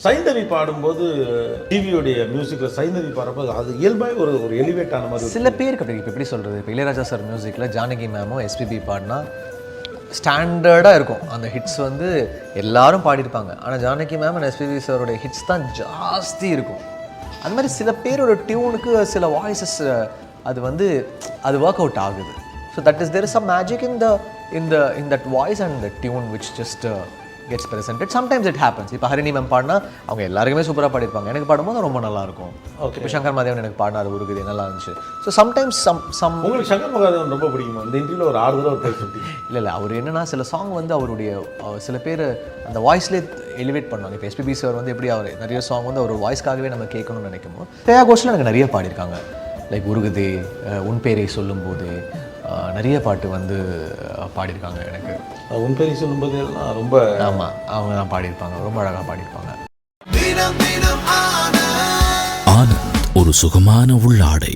சைந்தவி பாடும்போது டிவியோடைய மியூசிக்கில் சைந்தவி பாடும்போது அது இயல்பாக ஒரு எலிவேட் ஆன மாதிரி சில பேருக்கு அப்படி இப்போ எப்படி சொல்கிறது, இப்போ இளையராஜா சார் மியூசிக்கில் ஜானகி மேமோ எஸ்பிபி பாடினா ஸ்டாண்டர்டாக இருக்கும். அந்த ஹிட்ஸ் வந்து எல்லாரும் பாடியிருப்பாங்க. ஆனால் ஜானகி மேம் அண்ட் எஸ்பிபி சாரோடைய ஹிட்ஸ் தான் ஜாஸ்தி இருக்கும். அது மாதிரி சில பேரோட டியூனுக்கு சில வாய்ஸஸ் அது வந்து அது ஒர்க் அவுட் ஆகுது. So that is there is some magic in that voice and the tune which just gets presented. Sometimes it happens. இப்போ ஹரிணி மேம் பாடினா அவங்க எல்லாருக்குமே சூப்பராக பாடிருப்பாங்க. எனக்கு பாடும்போது ரொம்ப நல்லாயிருக்கும். ஓகே, இப்போ சங்கர் மகாதேவன் எனக்கு பாடினார் உருகுது, நல்லா இருந்துச்சு. ஸோ சம்டைம்ஸ் உங்களுக்கு சங்கர் மகாதேவன் ரொம்ப பிடிக்குமா? இந்த இன்டர்வியூவில் ஒரு 6 தடவை ஒரு பேர் சொல்லி இல்லை அவர் என்னன்னா சில சாங் வந்து அவருடைய சில பேர் அந்த வாய்ஸ்லேயே எலிவேட் பண்ணுவாங்க. இப்போ எஸ்பிபி சார் வந்து எப்படி அவர் நிறைய சாங் வந்து அவர் வாய்ஸ்க்காகவே நம்ம கேட்கணும்னு நினைக்கும் போது ஸ்ரேயா கோஷல் எனக்கு நிறைய பாடியிருக்காங்க. லைக் உருகுதே, உன் பேரை சொல்லும்போது நிறைய பாட்டு வந்து பாடியிருக்காங்க. எனக்கு உன் பேரை சொல்லும்போது எல்லாம் ரொம்ப ஆமாம் அவங்க தான் பாடியிருப்பாங்க, ரொம்ப அழகாக பாடியிருப்பாங்க. ஆனந்த் ஒரு சுகமான உள்ளாடை.